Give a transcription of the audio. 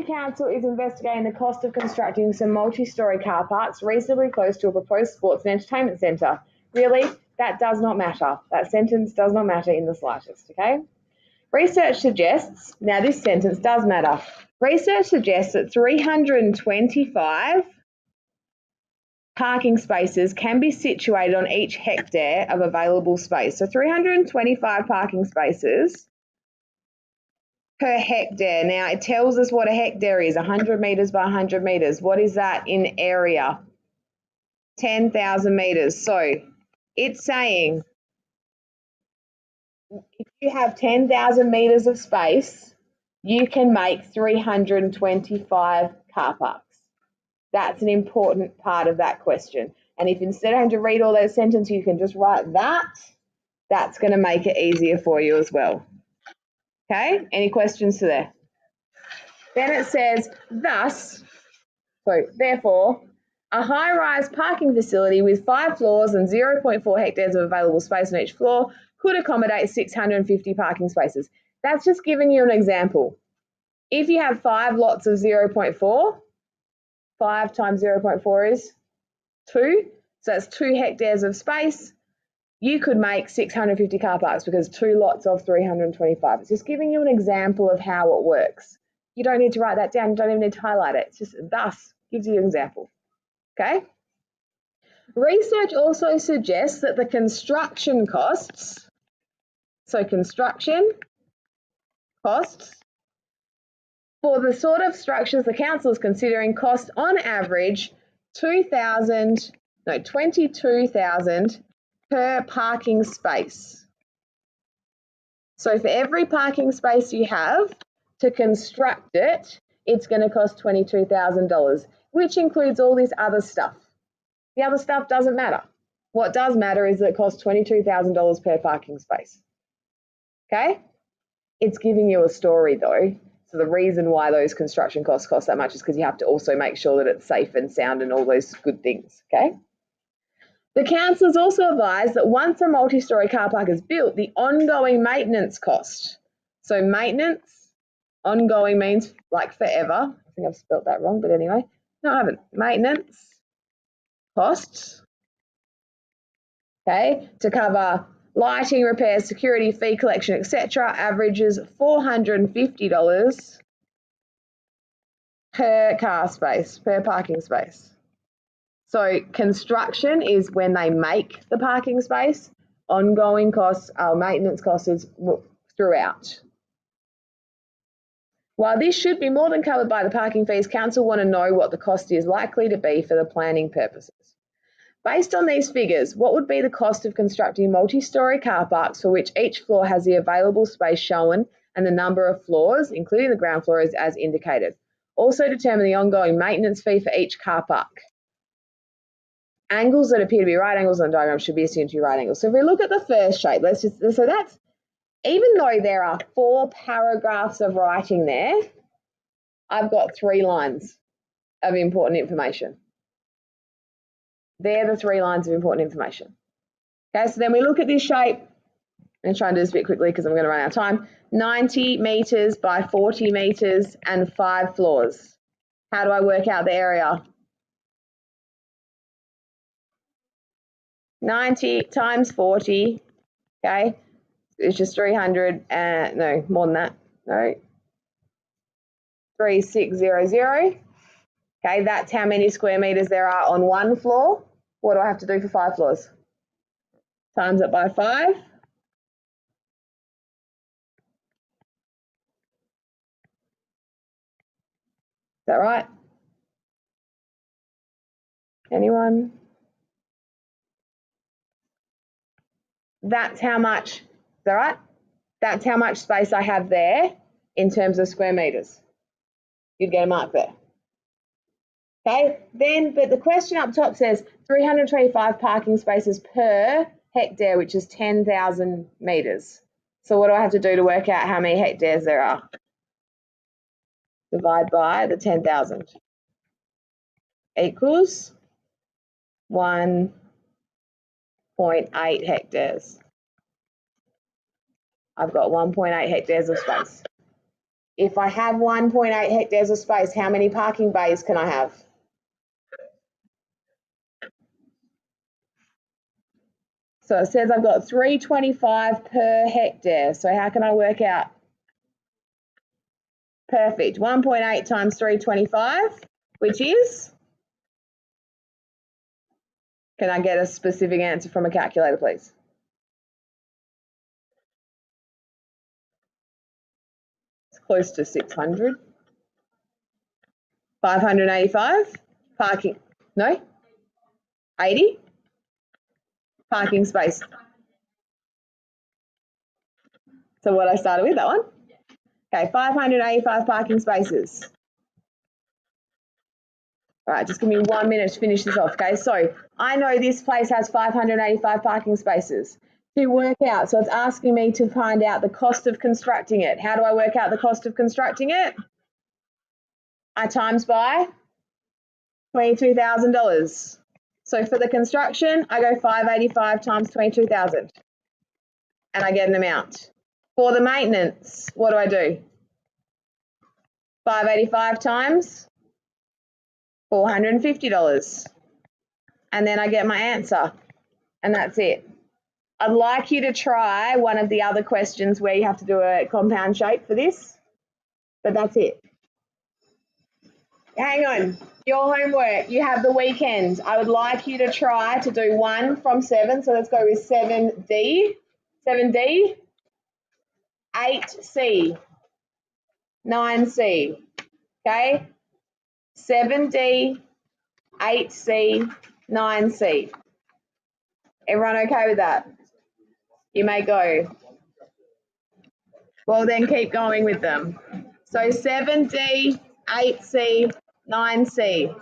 Council is investigating the cost of constructing some multi-storey car parks reasonably close to a proposed sports and entertainment centre. Really, that does not matter. That sentence does not matter in the slightest, okay? Research suggests, now this sentence does matter. Research suggests that 325 parking spaces can be situated on each hectare of available space. So 325 parking spaces per hectare. Now it tells us what a hectare is, 100 metres by 100 metres. What is that in area? 10,000 metres. So it's saying if you have 10,000 metres of space, you can make 325 car parks. That's an important part of that question. And if instead of having to read all those sentences, you can just write that, that's going to make it easier for you as well. Okay, any questions to there? Then it says, therefore, a high-rise parking facility with 5 floors and 0.4 hectares of available space on each floor could accommodate 650 parking spaces. That's just giving you an example. If you have 5 lots of 0.4, 5 times 0.4 is 2, so that's 2 hectares of space. You could make 650 car parks because 2 lots of 325. It's just giving you an example of how it works. You don't need to write that down. You don't even need to highlight it. It's just thus gives you an example. Okay? Research also suggests that the construction costs, so construction costs for the sort of structures the council is considering cost on average $22,000 per parking space. So for every parking space you have to construct it, it's going to cost $22,000, which includes all this other stuff. The other stuff doesn't matter. What does matter is that it costs $22,000 per parking space. Okay? It's giving you a story though. So the reason why those construction costs cost that much is because you have to also make sure that it's safe and sound and all those good things, okay? The council has also advised that once a multi-storey car park is built, the ongoing maintenance cost. So maintenance, ongoing means like forever. I think I've spelt that wrong, but anyway. No, I haven't. Maintenance costs, okay, to cover lighting, repairs, security, fee collection, etc., averages $450 per car space, per parking space. So construction is when they make the parking space. Ongoing costs, maintenance costs is throughout. While this should be more than covered by the parking fees, council want to know what the cost is likely to be for the planning purposes. Based on these figures, what would be the cost of constructing multi-storey car parks for which each floor has the available space shown and the number of floors, including the ground floor, is as indicated? Also determine the ongoing maintenance fee for each car park. Angles that appear to be right angles on the diagram should be assumed to be right angles. So if we look at the first shape, so that's, even though there are 4 paragraphs of writing there, I've got 3 lines of important information. They're the 3 lines of important information. Okay, so then we look at this shape, and try and do this a bit quickly because I'm going to run out of time. 90 metres by 40 metres and 5 floors. How do I work out the area? 90 times 40, okay, it's just 300, no, more than that, no, 3600. Okay, that's how many square metres there are on 1 floor. What do I have to do for 5 floors? Times it by 5. Is that right? Anyone? That's how much, is that right? That's how much space I have there in terms of square metres. You'd get a mark there. Okay, then, but the question up top says 325 parking spaces per hectare, which is 10,000 metres. So what do I have to do to work out how many hectares there are? Divide by the 10,000 equals 1.8 hectares. I've got 1.8 hectares of space. If I have 1.8 hectares of space, how many parking bays can I have? So it says I've got 325 per hectare. So how can I work out? Perfect. 1.8 times 325, which is? Can I get a specific answer from a calculator, please? It's close to 600. 585 parking, no? 80 parking space. So what I started with, that one? Okay, 585 parking spaces. All right, just give me 1 minute to finish this off, okay? So I know this place has 585 parking spaces. To work out, so it's asking me to find out the cost of constructing it. How do I work out the cost of constructing it? I times by $22,000. So for the construction, I go 585 times 22,000 and I get an amount. For the maintenance, what do I do? 585 times $450. And then I get my answer. And that's it. I'd like you to try one of the other questions where you have to do a compound shape for this, but that's it. Hang on, your homework, you have the weekend. I would like you to try to do 1 from 7, so let's go with 7D, 8C, 9C, okay? 7D, 8C, 9C. Everyone okay with that? You may go. Well, then keep going with them. So 7D, 8C, 9C.